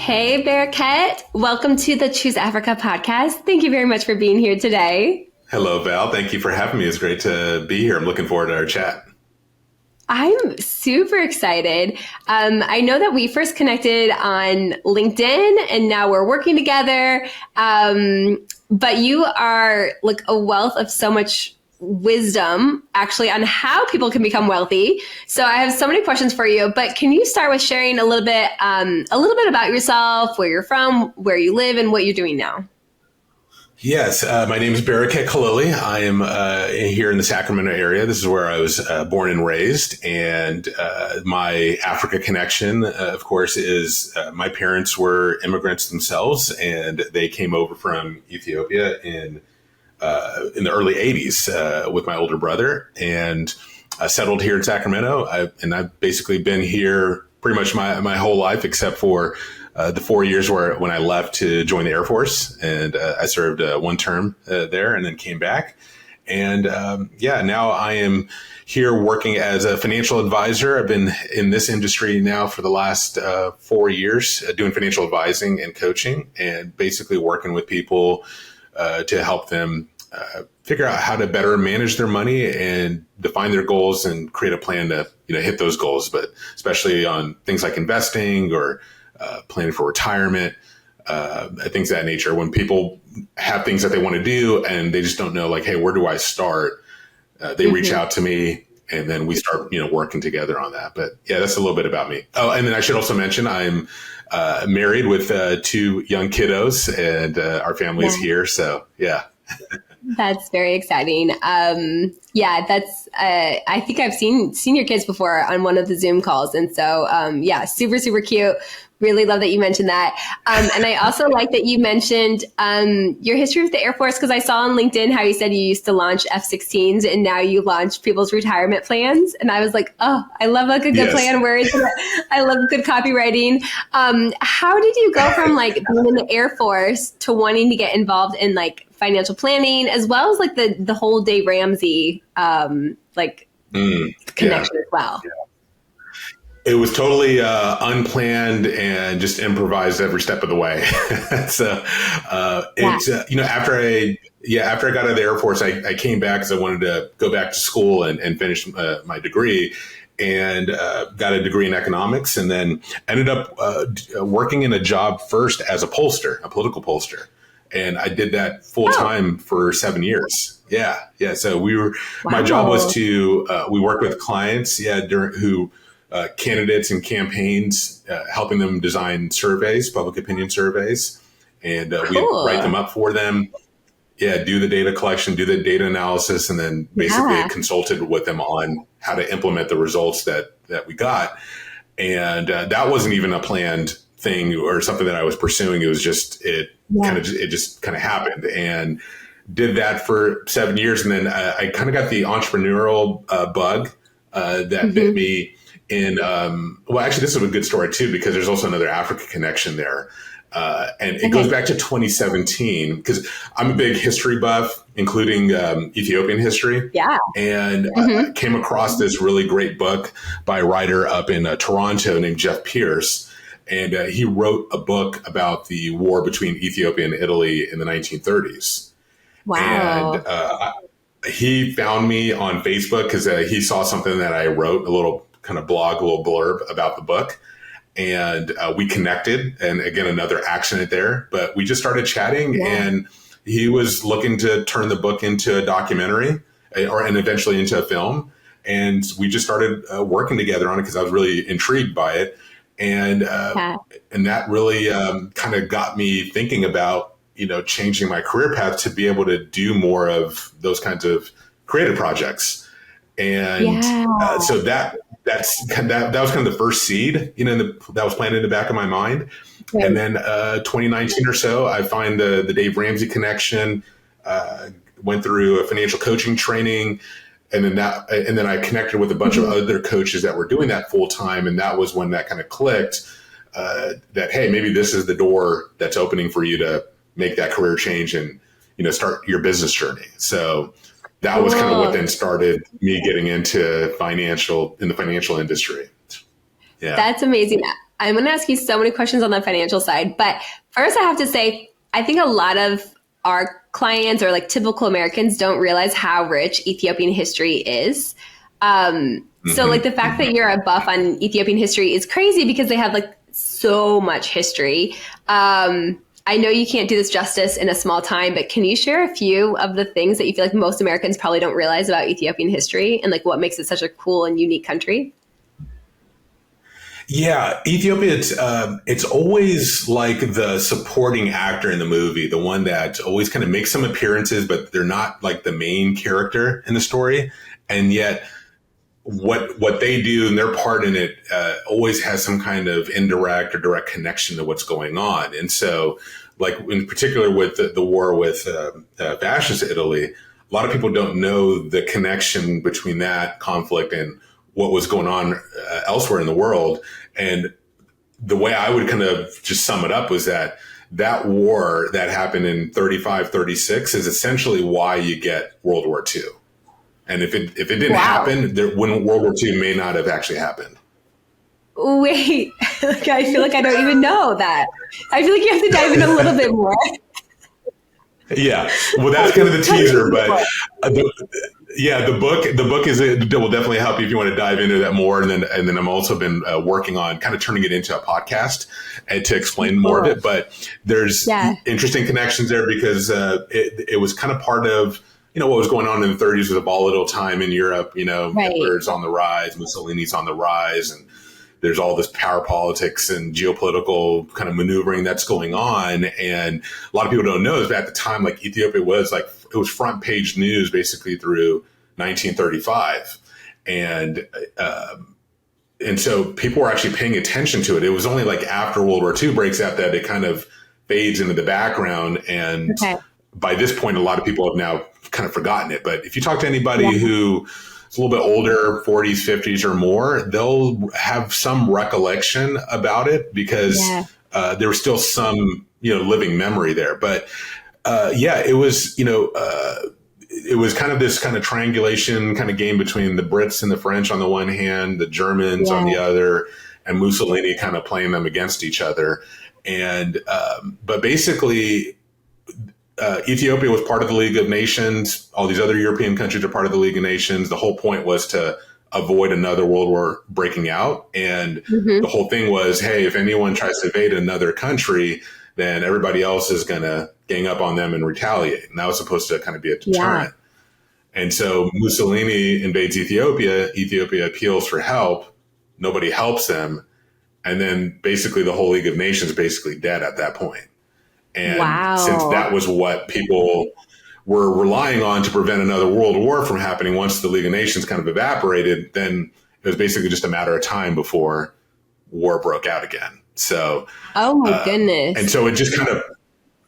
Hey, Bereket. Welcome to the Choose Africa podcast. Thank you very much for being here today. Hello, Val. Thank you for having me. It's great to be here. I'm looking forward to our chat. I'm super excited. I know that we first connected on LinkedIn and now we're working together. But you are like a wealth of so much wisdom actually on how people can become wealthy. So I have so many questions for you, but can you start with sharing a little bit about yourself, where you're from, where you live, and what you're doing now? Yes, my name is Bereket Kelile. I am here in the Sacramento area. This is where I was born and raised. And my Africa connection, of course, is my parents were immigrants themselves, and they came over from Ethiopia in the early 80s with my older brother and settled here in Sacramento. I've basically been here pretty much my whole life, except for the 4 years when I left to join the Air Force, and I served one term there and then came back. And now I am here working as a financial advisor. I've been in this industry now for the last 4 years, doing financial advising and coaching, and basically working with people to help them figure out how to better manage their money and define their goals and create a plan to hit those goals, but especially on things like investing or planning for retirement, things of that nature. When people have things that they want to do and they just don't know, like, hey, where do I start? They reach out to me, and then we start, working together on that. But yeah, that's a little bit about me. Oh, and then I should also mention I'm married with 2 young kiddos, and our family is here. So yeah. That's very exciting. That's I think I've seen your kids before on one of the Zoom calls. And so, super, super cute. Really love that you mentioned that. And I also like that you mentioned your history with the Air Force, because I saw on LinkedIn how you said you used to launch F-16s and now you launch people's retirement plans. And I was like, oh, I love a good plan. Where is it? I love good copywriting. How did you go from like being in the Air Force to wanting to get involved in like financial planning, as well as like the whole Dave Ramsey connection as well? Yeah. It was totally unplanned and just improvised every step of the way. So after I got out of the Air Force, I came back because I wanted to go back to school and finish my degree, and got a degree in economics, and then ended up working in a job first as a political pollster. And I did that full time for 7 years. Yeah. So my job was to, we worked with clients, candidates and campaigns, helping them design surveys, public opinion surveys, and we write them up for them. Yeah, do the data collection, do the data analysis, and then basically consulted with them on how to implement the results that we got. And that wasn't even a planned thing or something that I was pursuing. It was just it just kind of happened, and did that for 7 years, and then I kind of got the entrepreneurial bug that bit me. Actually, this is a good story too, because there's also another Africa connection there. And it goes back to 2017, because I'm a big history buff, including Ethiopian history. Yeah. And I came across this really great book by a writer up in Toronto named Jeff Pierce. And he wrote a book about the war between Ethiopia and Italy in the 1930s. Wow. And he found me on Facebook because he saw something that I wrote, a little kind of blog, a little blurb about the book. And we connected, and again, another accident there, but we just started chatting, and he was looking to turn the book into a documentary and eventually into a film. And we just started working together on it because I was really intrigued by it. And that really kind of got me thinking about, changing my career path to be able to do more of those kinds of creative projects. And so that was kind of the first seed, that was planted in the back of my mind. Right. And then 2019 or so, I find the Dave Ramsey connection, went through a financial coaching training, and then I connected with a bunch of other coaches that were doing that full time. And that was when that kind of clicked, that, hey, maybe this is the door that's opening for you to make that career change and, start your business journey. So that was kind of what then started me getting into the financial industry. Yeah. That's amazing. I'm going to ask you so many questions on the financial side. But first, I have to say, I think a lot of our clients or like typical Americans don't realize how rich Ethiopian history is. So like the fact that you're a buff on Ethiopian history is crazy because they have like so much history. I know you can't do this justice in a small time, but can you share a few of the things that you feel like most Americans probably don't realize about Ethiopian history and like what makes it such a cool and unique country? Yeah, Ethiopia, it's always like the supporting actor in the movie, the one that always kind of makes some appearances, but they're not like the main character in the story. And yet what they do and their part in it always has some kind of indirect or direct connection to what's going on. And so, like in particular with the war with fascist Italy, a lot of people don't know the connection between that conflict and what was going on elsewhere in the world. And the way I would kind of just sum it up was that war that happened in 35, 36 is essentially why you get World War II. And if it didn't happen, World War II may not have actually happened. Wait, like, I feel like I don't even know that. I feel like you have to dive in a little bit more. Yeah, well, that's kind of the teaser, but the book will definitely help you if you want to dive into that more. And then I'm also been working on kind of turning it into a podcast and to explain more of it. But there's interesting connections there because it was kind of part of what was going on in the 30s was a volatile time in Europe. Hitler's on the rise, Mussolini's on the rise, and there's all this power politics and geopolitical kind of maneuvering that's going on. And a lot of people don't know is that at the time, like Ethiopia was like, it was front page news basically through 1935. And so people were actually paying attention to it. It was only like after World War II breaks out that it kind of fades into the background. And by this point, a lot of people have now kind of forgotten it. But if you talk to anybody who is a little bit older, 40s, 50s or more, they'll have some recollection about it because there was still some, living memory there. But it was, it was kind of this kind of triangulation kind of game between the Brits and the French on the one hand, the Germans on the other, and Mussolini kind of playing them against each other. And, but basically, Ethiopia was part of the League of Nations. All these other European countries are part of the League of Nations. The whole point was to avoid another world war breaking out. And the whole thing was, hey, if anyone tries to invade another country, then everybody else is going to gang up on them and retaliate. And that was supposed to kind of be a deterrent. And so Mussolini invades Ethiopia. Ethiopia appeals for help. Nobody helps them. And then basically the whole League of Nations basically dead at that point. And since that was what people were relying on to prevent another world war from happening once the League of Nations kind of evaporated, then it was basically just a matter of time before war broke out again. So, oh my goodness. And so it just kind of,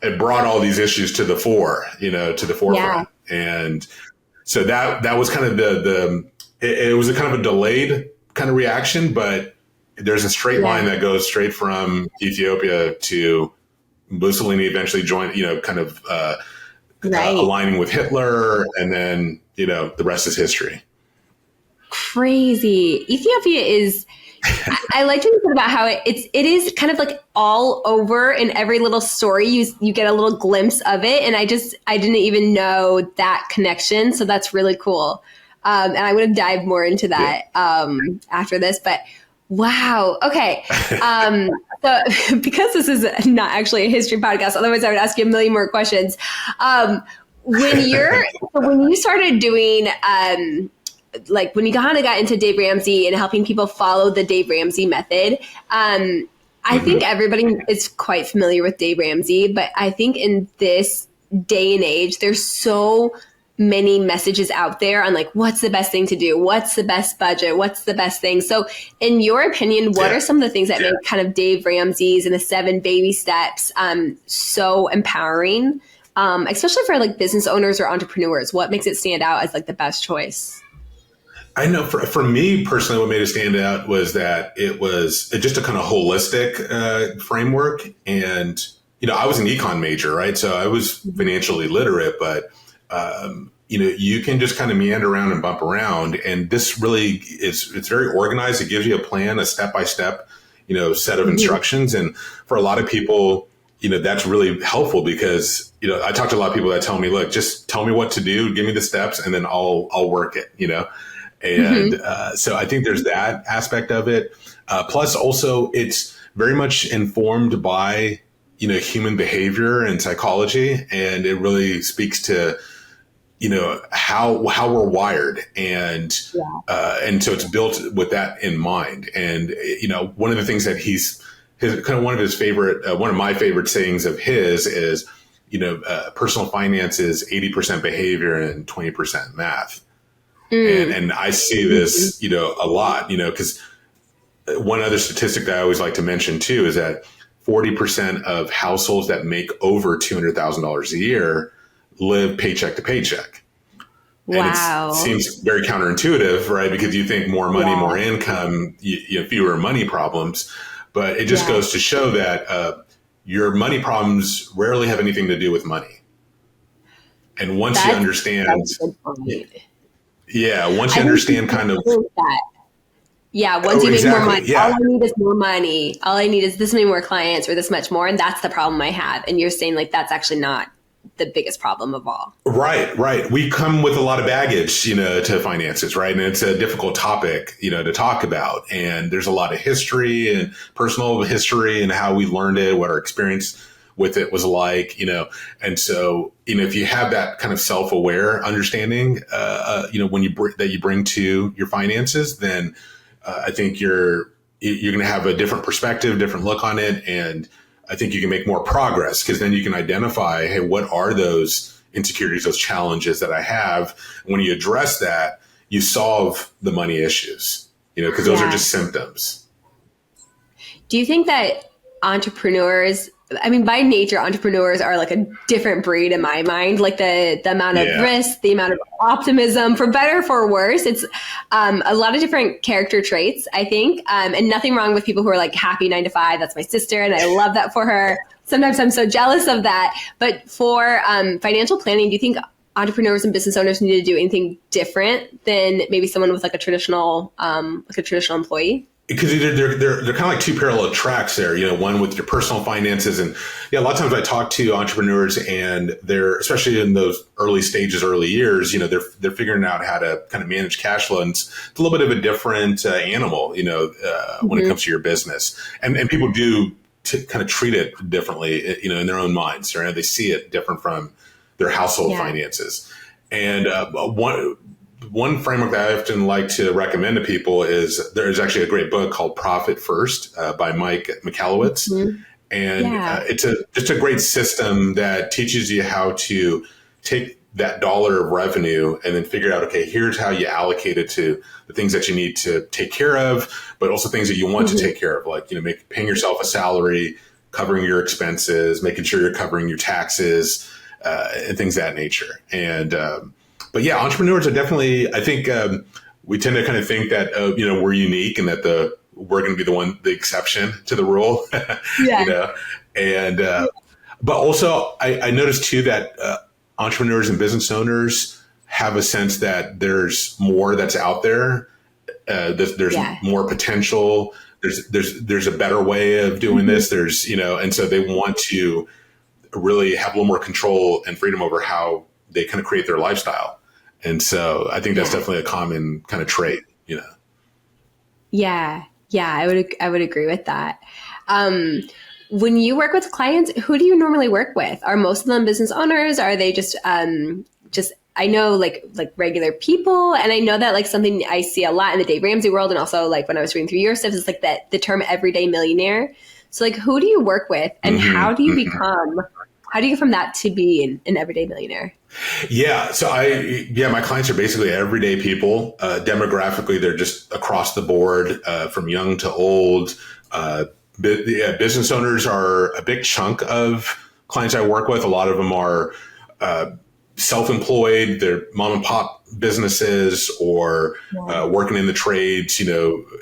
it brought all these issues to the forefront. And so that was kind of it was a kind of a delayed kind of reaction, but there's a straight line that goes straight from Ethiopia to Mussolini eventually joined, aligning with Hitler, and then, the rest is history. Crazy. Ethiopia is, I like to think about how it is kind of like all over in every little story. You get a little glimpse of it. And I didn't even know that connection. So that's really cool. And I'm going to dive more into that after this, but wow. Okay. So because this is not actually a history podcast, otherwise I would ask you a million more questions. When you started doing, like when you kind of got into Dave Ramsey and helping people follow the Dave Ramsey method, I think everybody is quite familiar with Dave Ramsey, but I think in this day and age, there's so many messages out there on like, what's the best thing to do? What's the best budget? What's the best thing? So in your opinion, what are some of the things that make kind of Dave Ramsey's and the 7 baby steps so empowering, especially for like business owners or entrepreneurs? What makes it stand out as like the best choice? I know for me personally, what made it stand out was that it was just a kind of holistic framework. And, I was an econ major, right? So I was financially literate, but you can just kind of meander around and bump around. And this really it's very organized. It gives you a plan, a step-by-step, set of instructions. And for a lot of people, that's really helpful because, I talk to a lot of people that tell me, look, just tell me what to do, give me the steps, and then I'll work it, And so I think there's that aspect of it. Plus also it's very much informed by, human behavior and psychology. And it really speaks to, how we're wired. And so it's built with that in mind. And, one of the things that one of my favorite sayings of his is, personal finance is 80% behavior and 20% math. And I see this, a lot, because one other statistic that I always like to mention too is that 40% of households that make over $200,000 a year live paycheck to paycheck. Wow. And it seems very counterintuitive, right? Because you think more money, more income, fewer money problems. But it just goes to show that your money problems rarely have anything to do with money. And once you understand, once you understand kind of that. Yeah, once you make more money, all I need is more money. All I need is this many more clients or this much more. And that's the problem I have. And you're saying like that's actually not the biggest problem of all. Right. We come with a lot of baggage, to finances, right? And it's a difficult topic, to talk about. And there's a lot of history and personal history and how we learned it, what our experience with it was like, And so, if you have that kind of self-aware understanding, when you bring to your finances, then I think you're going to have a different perspective, different look on it. And I think you can make more progress because then you can identify, hey, what are those insecurities, those challenges that I have? And when you address that, you solve the money issues, because those are just symptoms. Do you think that entrepreneurs, by nature, entrepreneurs are like a different breed in my mind, like the amount of risk, the amount of optimism, for better or for worse. It's a lot of different character traits, I think. And nothing wrong with people who are like happy 9 to 5. That's my sister. And I love that for her. Sometimes I'm so jealous of that. But for financial planning, do you think entrepreneurs and business owners need to do anything different than maybe someone with like a traditional employee? Because they're kind of like two parallel tracks there, one with your personal finances. And a lot of times I talk to entrepreneurs and they're, especially in those early stages, early years, they're figuring out how to kind of manage cash flow. And it's a little bit of a different animal, when it comes to your business. And people do kind of treat it differently, in their own minds, right? They see it different from their household finances. And one framework that I often like to recommend to people is there's actually a great book called Profit First by Mike Michalowicz. And it's just a great system that teaches you how to take that dollar of revenue and then figure out, okay, here's how you allocate it to the things that you need to take care of, but also things that you want to take care of, like, paying yourself a salary, covering your expenses, making sure you're covering your taxes, and things of that nature. And, but yeah, entrepreneurs are definitely, I think we tend to kind of think that, we're unique and that we're going to be the exception to the rule, and, but also I noticed too that entrepreneurs and business owners have a sense that there's more that's out there. There's more potential. There's a better way of doing this. There's, and so they want to really have a little more control and freedom over how they kind of create their lifestyle. And so I think that's definitely a common kind of trait, Yeah, I would agree with that. When you work with clients, who do you normally work with? Are most of them business owners? Are they just I know like regular people, and I know that like something I see a lot in the Dave Ramsey world, and also like when I was reading through your stuff, is like that the term everyday millionaire. So like, who do you work with, and how do you get from that to be an everyday millionaire? Yeah. So my clients are basically everyday people. Demographically, they're just across the board, from young to old. Business owners are a big chunk of clients I work with. A lot of them are self-employed. They're mom and pop businesses or working in the trades,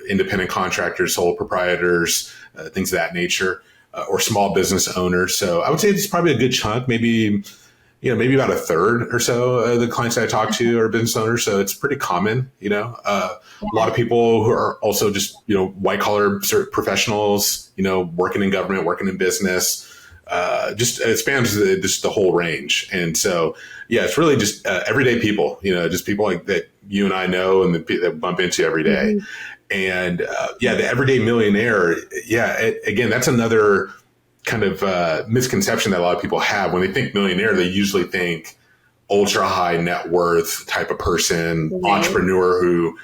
independent contractors, sole proprietors, things of that nature, or small business owners. So I would say it's probably a good chunk, maybe maybe about a third or so of the clients that I talk to are business owners. So it's pretty common, a lot of people who are also just, white collar professionals, working in government, working in business, just it spans just the whole range. And so, yeah, it's really just everyday people, just people like that you and I know and that bump into every day. Mm-hmm. And the everyday millionaire, again, that's another kind of misconception that a lot of people have. When they think millionaire, they usually think ultra high net worth type of person, right. Entrepreneur who,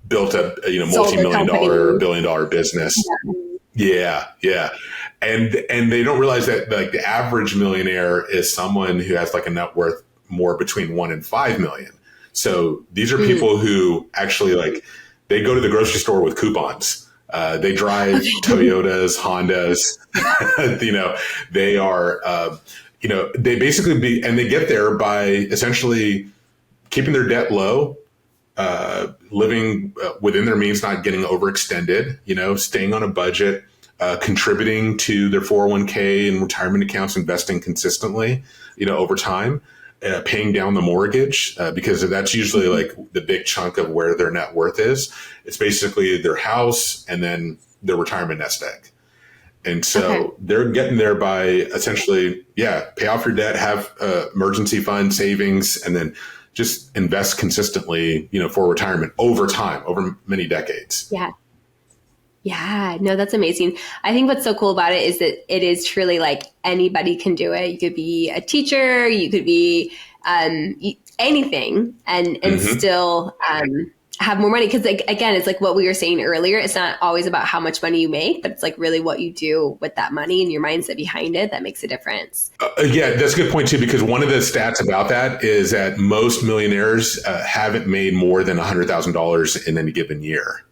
built a multi-million dollar, billion-dollar business. Yeah. And they don't realize that like the average millionaire is someone who has like a net worth more between 1 and 5 million. So these are people who actually like, they go to the grocery store with coupons. They drive Toyotas, Hondas, they are, they basically and they get there by essentially keeping their debt low, living within their means, not getting overextended, staying on a budget, contributing to their 401k and retirement accounts, investing consistently, over time. Paying down the mortgage, because that's usually like the big chunk of where their net worth is. It's basically their house and then their retirement nest egg. And so they're getting there by essentially, pay off your debt, have emergency fund savings, and then just invest consistently, for retirement over time, over many decades. Yeah. Yeah, no, that's amazing. I think what's so cool about it is that it is truly like anybody can do it. You could be a teacher, you could be anything and still have more money. Because again, it's like what we were saying earlier. It's not always about how much money you make, but it's like really what you do with that money and your mindset behind it that makes a difference. That's a good point too, because one of the stats about that is that most millionaires haven't made more than $100,000 in any given year.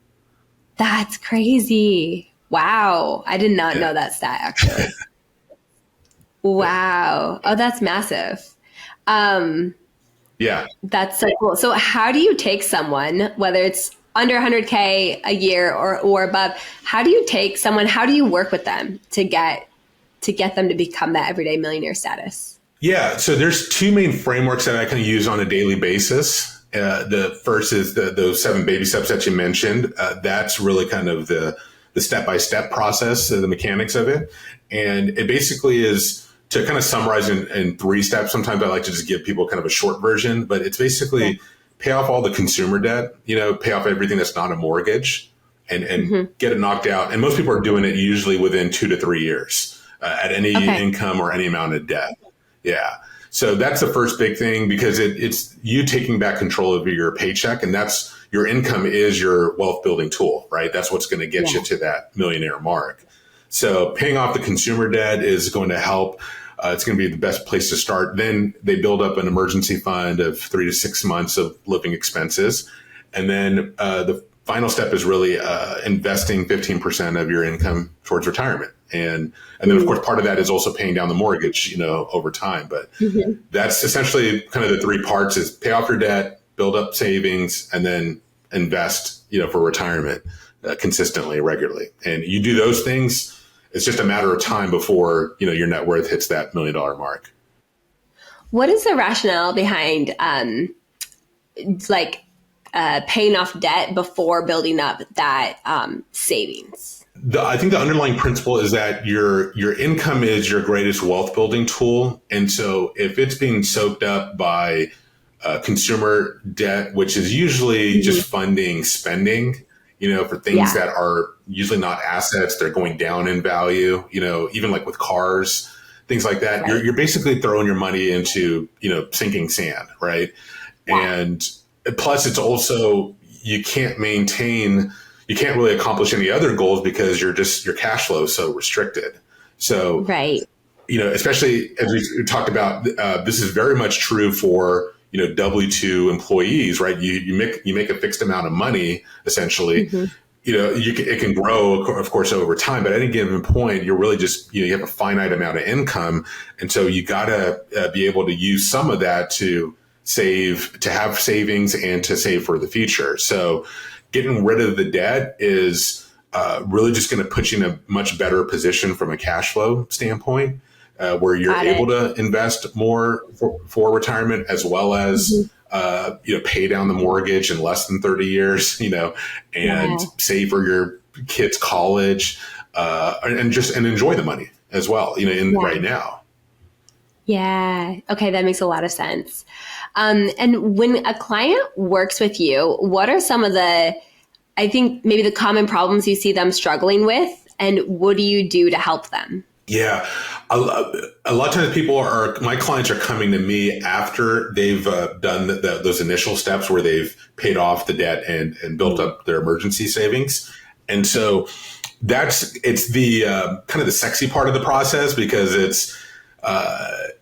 That's crazy. Wow. I did not know that stat actually. Wow. Oh, that's massive. That's so cool. So how do you take someone, whether it's under 100K a year or above, how do you work with them to get them to become that everyday millionaire status? Yeah. So there's two main frameworks that I can use on a daily basis. The first is those 7 baby steps that you mentioned. That's really kind of the step-by-step process, the mechanics of it. And it basically is to kind of summarize in 3 steps. Sometimes I like to just give people kind of a short version, but it's basically pay off all the consumer debt, pay off everything that's not a mortgage and get it knocked out. And most people are doing it usually within 2 to 3 years at any income or any amount of debt. Yeah. So that's the first big thing, because it's you taking back control of your paycheck, and that's your income is your wealth building tool, right? That's what's going to get you to that millionaire mark. So paying off the consumer debt is going to help. It's going to be the best place to start. Then they build up an emergency fund of 3 to 6 months of living expenses. And then the final step is really investing 15% of your income towards retirement. And then, of course, part of that is also paying down the mortgage, over time. But that's essentially kind of the 3 parts: is pay off your debt, build up savings, and then invest, for retirement consistently, regularly. And you do those things, it's just a matter of time before, your net worth hits that $1 million mark. What is the rationale behind paying off debt before building up that savings? I think the underlying principle is that your income is your greatest wealth building tool. And so if it's being soaked up by consumer debt, which is usually just funding spending, for things that are usually not assets, they're going down in value, even like with cars, things like that, you're basically throwing your money into, sinking sand, right? And plus it's also, you can't really accomplish any other goals because your cash flow is so restricted. So, especially as we talked about, this is very much true for, W-2 employees, right? You make a fixed amount of money, essentially. It can grow, of course, over time, but at any given point, you're really just, you have a finite amount of income. And so you gotta be able to use some of that to save, to have savings and to save for the future. So getting rid of the debt is really just going to put you in a much better position from a cash flow standpoint. where you're able to invest more for retirement, as well as pay down the mortgage in less than 30 years, and save for your kids' college, and enjoy the money as well, right now. Yeah. Okay. That makes a lot of sense. And when a client works with you, what are some of I think maybe the common problems you see them struggling with, and what do you do to help them? Yeah. A lot of times my clients are coming to me after they've done those initial steps where they've paid off the debt and built up their emergency savings. And so it's the kind of the sexy part of the process, because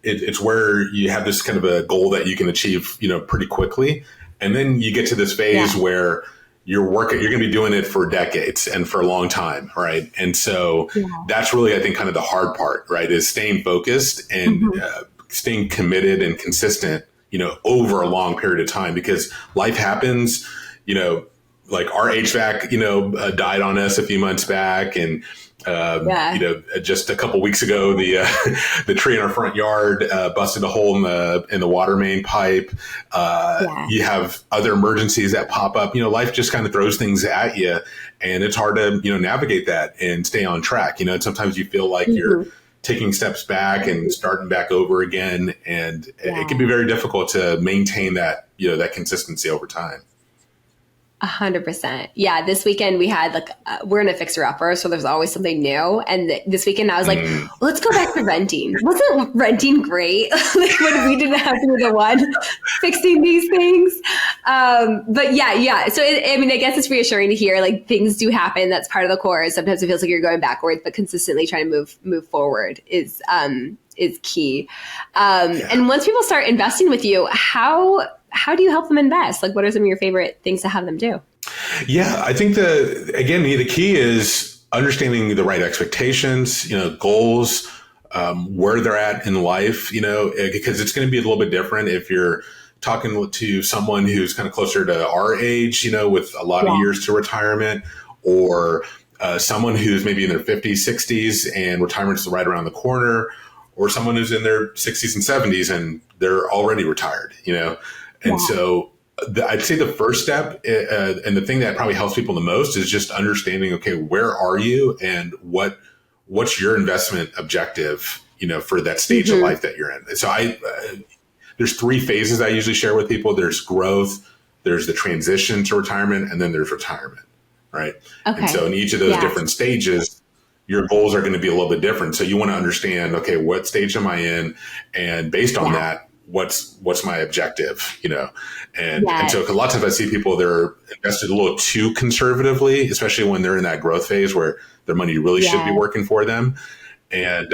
it's where you have this kind of a goal that you can achieve, pretty quickly. And then you get to this phase where you're going to be doing it for decades and for a long time. Right. And so that's really, I think, kind of the hard part, right, is staying focused and staying committed and consistent, over a long period of time, because life happens, like our HVAC, died on us a few months back, and just a couple weeks ago, the tree in our front yard busted a hole in the water main pipe. You have other emergencies that pop up. Life just kind of throws things at you, and it's hard to navigate that and stay on track. And sometimes you feel like you're taking steps back and starting back over again, and it can be very difficult to maintain that that consistency over time. 100%. Yeah. This weekend we had we're in a fixer upper, so there's always something new. And this weekend I was like, let's go back to renting. Wasn't renting great? When we didn't have to be the one fixing these things. But yeah. So I guess it's reassuring to hear things do happen. That's part of the course. Sometimes it feels like you're going backwards, but consistently trying to move forward is key. And once people start investing with you, how do you help them invest? What are some of your favorite things to have them do? Yeah, I think the key is understanding the right expectations, goals, where they're at in life, because it's going to be a little bit different if you're talking to someone who's kind of closer to our age, with a lot of years to retirement, or someone who's maybe in their 50s, 60s, and retirement's right around the corner, or someone who's in their 60s and 70s and they're already retired, And so I'd say the first step, and the thing that probably helps people the most, is just understanding, okay, where are you and what's your investment objective, for that stage of life that you're in. So there's 3 phases I usually share with people. There's growth, there's the transition to retirement, and then there's retirement, right? Okay. And so in each of those different stages, your goals are going to be a little bit different. So you want to understand, okay, what stage am I in? And based on that, what's my objective, and so a lot of times I see people, they're invested a little too conservatively, especially when they're in that growth phase where their money really should be working for them. And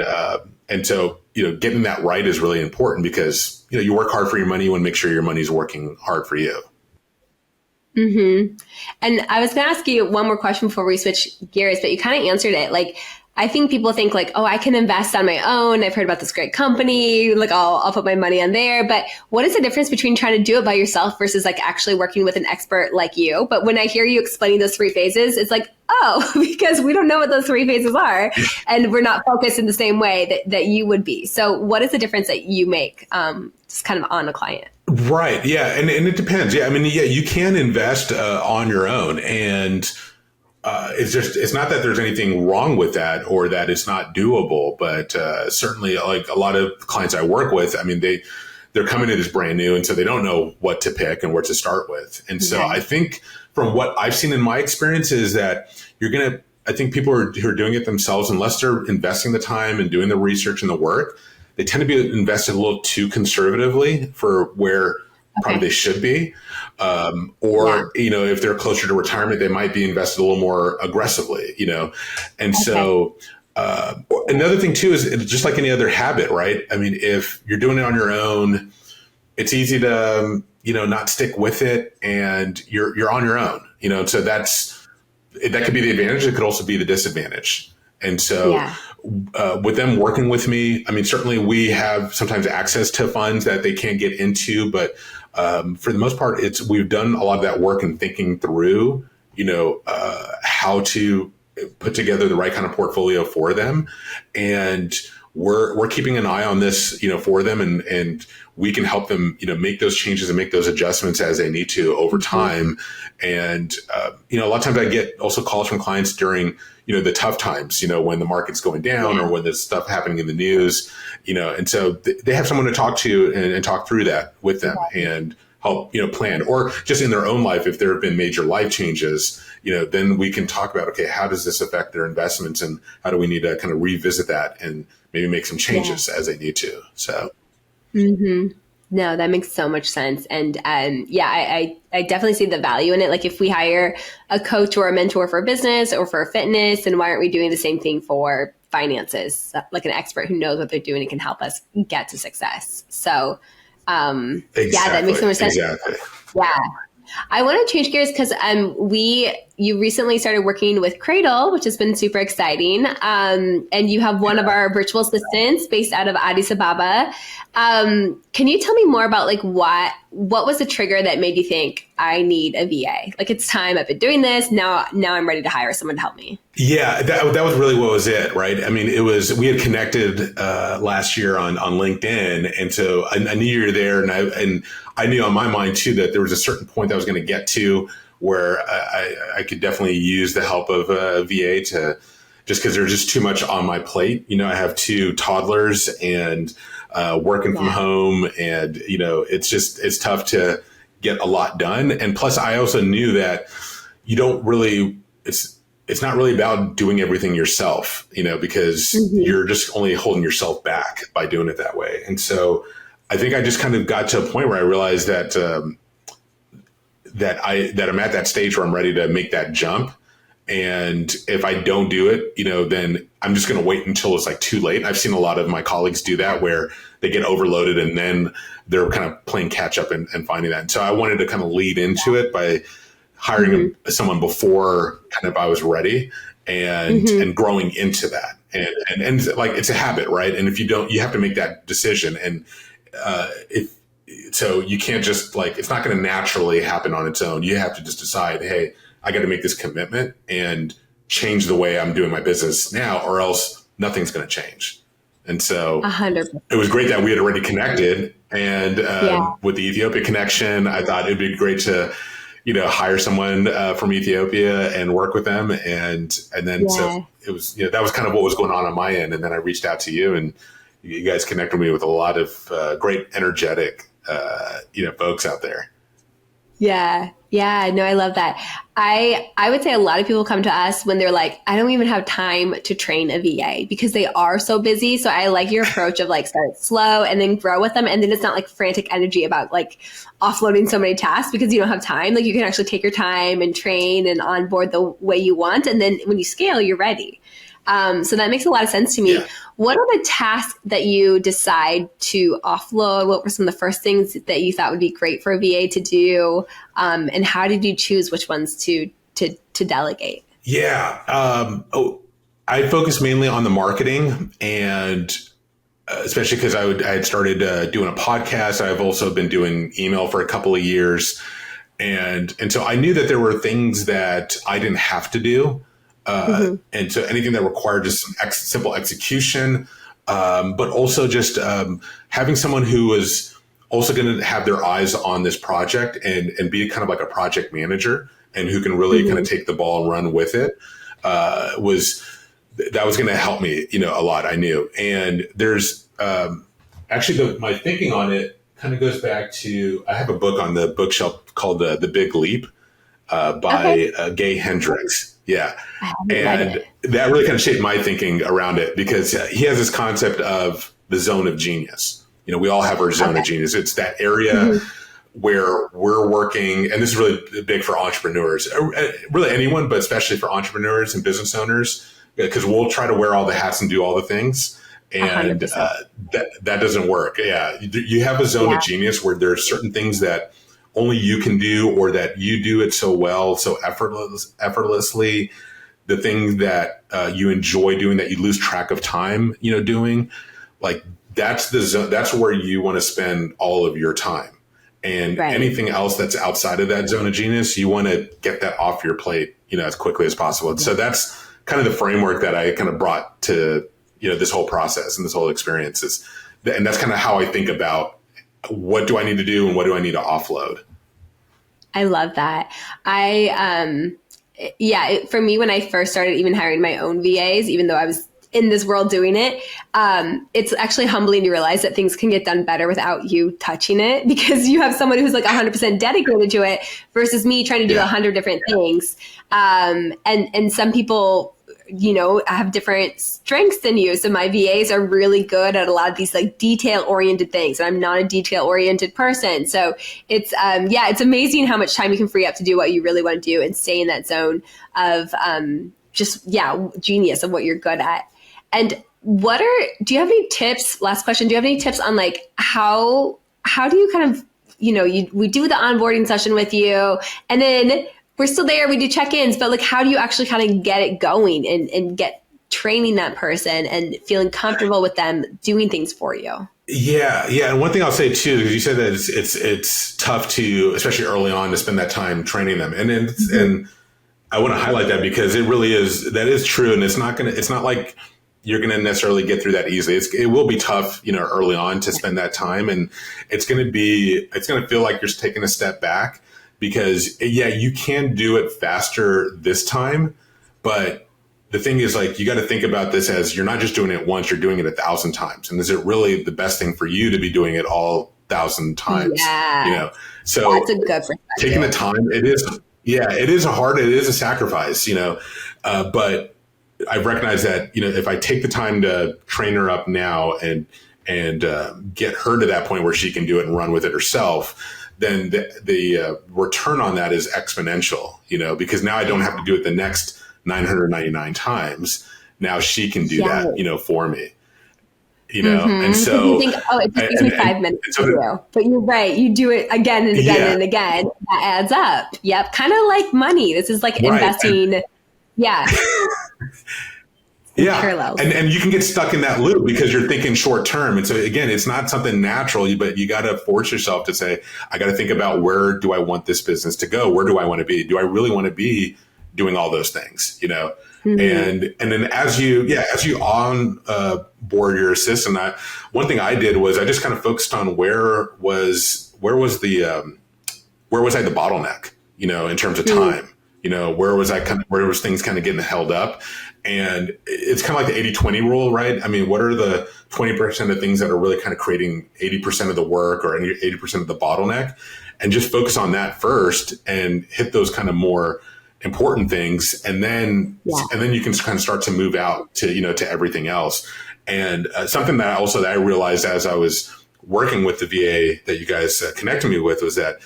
so, getting that right is really important, because, you work hard for your money. You want to make sure your money's working hard for you. Mm-hmm. And I was going to ask you one more question before we switch gears, but you kind of answered it. I think people think oh, I can invest on my own. I've heard about this great company. I'll put my money on there. But what is the difference between trying to do it by yourself versus actually working with an expert like you? But when I hear you explaining those 3 phases, it's oh, because we don't know what those 3 phases are, and we're not focused in the same way that you would be. So what is the difference that you make just kind of on a client? Right. Yeah. And it depends. Yeah. You can invest on your own, and it's not that there's anything wrong with that or that it's not doable, but certainly a lot of clients I work with, they're coming in as brand new, and so they don't know what to pick and where to start with. And so I think from what I've seen in my experience is that I think people who are doing it themselves, unless they're investing the time and doing the research and the work, they tend to be invested a little too conservatively for where probably they should be. If they're closer to retirement, they might be invested a little more aggressively, And so another thing too is just like any other habit, right? If you're doing it on your own, it's easy to, not stick with it, and you're on your own, so that could be the advantage. It could also be the disadvantage. And so with them working with me, certainly we have sometimes access to funds that they can't get into, but for the most part, we've done a lot of that work in thinking through, how to put together the right kind of portfolio for them. And we're keeping an eye on this, for them, and we can help them, make those changes and make those adjustments as they need to over time. And, a lot of times I get also calls from clients during, the tough times, when the market's going down or when there's stuff happening in the news, and so they have someone to talk to and talk through that with them and help, plan, or just in their own life. If there have been major life changes, then we can talk about, okay, how does this affect their investments and how do we need to kind of revisit that and maybe make some changes as they need to. So. No, that makes so much sense. And I definitely see the value in it. Like if we hire a coach or a mentor for business or for fitness, then why aren't we doing the same thing for finances? Like an expert who knows what they're doing and can help us get to success. So that makes so much sense. Exactly. Yeah. I want to change gears because you recently started working with Cradle, which has been super exciting. And you have one of our virtual assistants based out of Addis Ababa. Can you tell me more about like what was the trigger that made you think I need a VA? Like it's time, I've been doing this. Now I'm ready to hire someone to help me. Yeah, that was really what was it, right? I mean, we had connected last year on LinkedIn. And so I knew you were there, and I knew on my mind too that there was a certain point that I was going to get to where I could definitely use the help of a VA just because there's just too much on my plate. I have 2 toddlers and working from home, and it's tough to get a lot done. And plus, I also knew that you don't really it's not really about doing everything yourself, because you're just only holding yourself back by doing it that way. And so I think I just kind of got to a point where I realized that that I'm at that stage where I'm ready to make that jump. And if I don't do it, then I'm just going to wait until it's like too late. I've seen a lot of my colleagues do that where they get overloaded and then they're kind of playing catch up and finding that. And so I wanted to kind of lead into it by hiring someone before kind of I was ready and growing into that. And like, it's a habit, right? And if you don't, you have to make that decision. And so you can't just like, it's not going to naturally happen on its own. You have to just decide, hey, I got to make this commitment and change the way I'm doing my business now, or else nothing's going to change. And so 100%. It was great that we had already connected. And with the Ethiopia connection, I thought it'd be great to, hire someone from Ethiopia and work with them. And then so it was, that was kind of what was going on my end. And then I reached out to you, and you guys connected me with a lot of great, energetic, folks out there. Yeah. Yeah. No, I love that. I would say a lot of people come to us when they're like, I don't even have time to train a VA because they are so busy. So I like your approach of like start slow and then grow with them. And then it's not like frantic energy about like offloading so many tasks because you don't have time. Like you can actually take your time and train and onboard the way you want. And then when you scale, you're ready. So that makes a lot of sense to me. Yeah. What are the tasks that you decide to offload? What were some of the first things that you thought would be great for a VA to do? And how did you choose which ones to delegate? Yeah. I focused mainly on the marketing, and especially because I had started doing a podcast. I've also been doing email for a couple of years. And so I knew that there were things that I didn't have to do. And so anything that required just some simple execution, but also just having someone who was also going to have their eyes on this project and be kind of like a project manager and who can really kind of take the ball and run with it, was going to help me, a lot, I knew. And there's actually my thinking on it kind of goes back to, I have a book on the bookshelf called The Big Leap by Gay Hendricks. Yeah. And that really kind of shaped my thinking around it because he has this concept of the zone of genius. We all have our zone of genius. It's that area where we're working, and this is really big for entrepreneurs, really anyone, but especially for entrepreneurs and business owners, because we'll try to wear all the hats and do all the things. And that doesn't work. Yeah. You have a zone of genius where there are certain things that only you can do, or that you do it so well, so effortlessly, the thing that you enjoy doing that you lose track of time, doing, like that's the zone, that's where you want to spend all of your time. And anything else that's outside of that zone of genius, you want to get that off your plate, as quickly as possible. So that's kind of the framework that I kind of brought to this whole process and this whole experience and that's kind of how I think about what do I need to do and what do I need to offload. I love that. For me, when I first started even hiring my own VAs, even though I was in this world doing it, it's actually humbling to realize that things can get done better without you touching it, because you have someone who's like 100% dedicated to it versus me trying to do 100 different things. And some people, have different strengths than you. So my VAs are really good at a lot of these like detail oriented things. And I'm not a detail oriented person. So it's, it's amazing how much time you can free up to do what you really want to do and stay in that zone of, genius of what you're good at. And do you have any tips? Last question. Do you have any tips on like, how do you kind of, we do the onboarding session with you and then we're still there, we do check-ins, but like, how do you actually kind of get it going and get training that person and feeling comfortable with them doing things for you? Yeah. And one thing I'll say too, because you said that it's tough to, especially early on, to spend that time training them. And I want to highlight that because it really is, that is true. And it's not like you're going to necessarily get through that easily. It will be tough, early on to spend that time. And it's going to feel like you're taking a step back. Because you can do it faster this time, but the thing is like, you got to think about this as you're not just doing it once, you're doing it 1,000 times. And is it really the best thing for you to be doing it all 1,000 times? Yeah. So that's a good perspective. Taking the time, it is a sacrifice, but I've recognized that, if I take the time to train her up now and get her to that point where she can do it and run with it herself, then the return on that is exponential, because now I don't have to do it the next 999 times. Now she can do that, for me, and so you think, it just takes me 5 minutes to do, but you're right. You do it again and again and again. That adds up. Yep. Kind of like money. This is like investing. And you can get stuck in that loop because you're thinking short term. And so again, it's not something natural, but you got to force yourself to say, I got to think about where do I want this business to go? Where do I want to be? Do I really want to be doing all those things, And then as you on board your assistant, one thing I did was I just kind of focused on where was I the bottleneck, in terms of time, where was things kind of getting held up. And it's kind of like the 80-20 rule, right? I mean, what are the 20% of things that are really kind of creating 80% of the work or 80% of the bottleneck? And just focus on that first and hit those kind of more important things. And then you can kind of start to move out to, to everything else. And something that I realized as I was working with the VA that you guys connected me with was that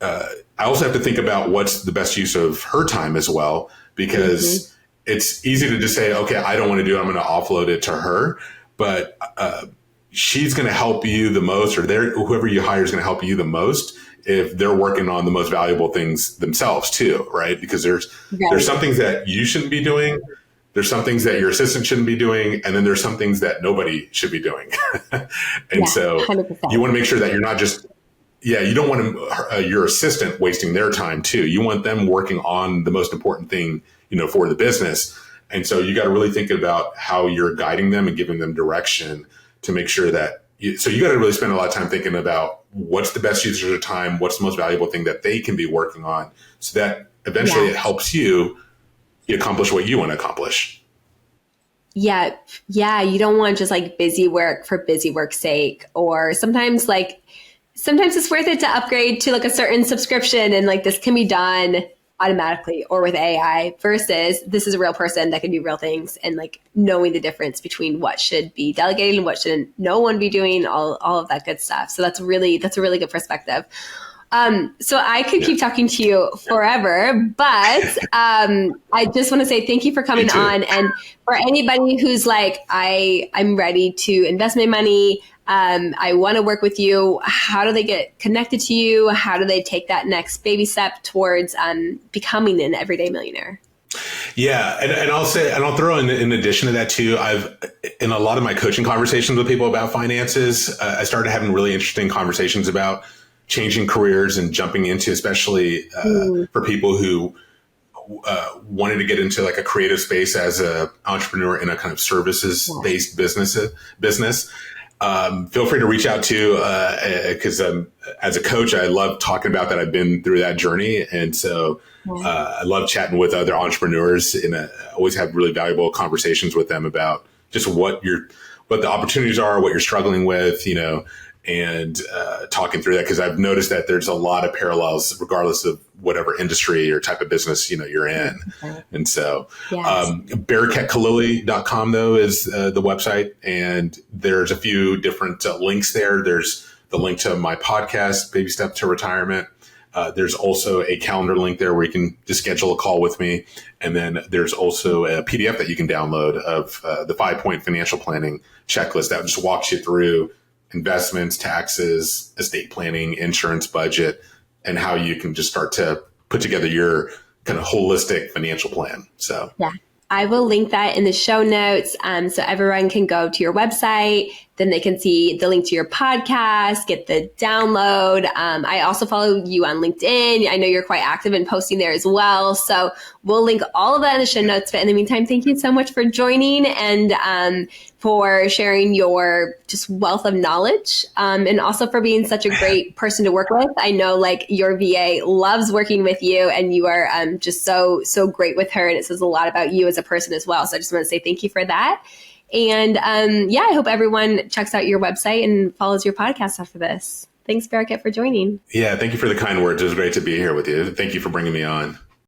I also have to think about what's the best use of her time as well, because it's easy to just say, okay, I don't want to do it, I'm going to offload it to her. But she's going to help you the most, or whoever you hire is going to help you the most if they're working on the most valuable things themselves too, right? Because there's some things that you shouldn't be doing. There's some things that your assistant shouldn't be doing. And then there's some things that nobody should be doing. So 100%. You want to make sure that you're not just, you don't want your assistant wasting their time too. You want them working on the most important thing, for the business. And so you got to really think about how you're guiding them and giving them direction to make sure that you got to really spend a lot of time thinking about what's the best use of their time, what's the most valuable thing that they can be working on, so that eventually it helps you accomplish what you want to accomplish. Yeah. You don't want just like busy work for busy work's sake, or sometimes it's worth it to upgrade to like a certain subscription and like this can be done automatically or with AI versus this is a real person that can do real things, and like knowing the difference between what should be delegated and what should no one be doing, all of that good stuff. So that's a really good perspective. So I could keep talking to you forever, but I just want to say thank you for coming on. And for anybody who's like, I'm ready to invest my money, I want to work with you, how do they get connected to you? How do they take that next baby step towards becoming an everyday millionaire? Yeah. And I'll say, and I'll throw in addition to that too, in a lot of my coaching conversations with people about finances, I started having really interesting conversations about changing careers and jumping into, especially for people who wanted to get into like a creative space as an entrepreneur in a kind of services based business, feel free to reach out to, because as a coach, I love talking about that. I've been through that journey. And so I love chatting with other entrepreneurs, and I always have really valuable conversations with them about just what the opportunities are, what you're struggling with, and talking through that, because I've noticed that there's a lot of parallels regardless of whatever industry or type of business you're in. And so bereketkelile.com though is the website, and there's a few different links there. There's the link to my podcast, Baby Step to Retirement. There's also a calendar link there where you can just schedule a call with me. And then there's also a PDF that you can download of the 5-point financial planning checklist that just walks you through investments, taxes, estate planning, insurance, budget, and how you can just start to put together your kind of holistic financial plan. So I will link that in the show notes, so everyone can go to your website. Then they can see the link to your podcast, get the download. I also follow you on LinkedIn. I know you're quite active in posting there as well. So we'll link all of that in the show notes. But in the meantime, thank you so much for joining and for sharing your just wealth of knowledge, and also for being such a great person to work with. I know like your VA loves working with you, and you are just so great with her. And it says a lot about you as a person as well. So I just want to say thank you for that. And I hope everyone checks out your website and follows your podcast after this. Thanks, Bereket, for joining. Yeah, thank you for the kind words. It was great to be here with you. Thank you for bringing me on.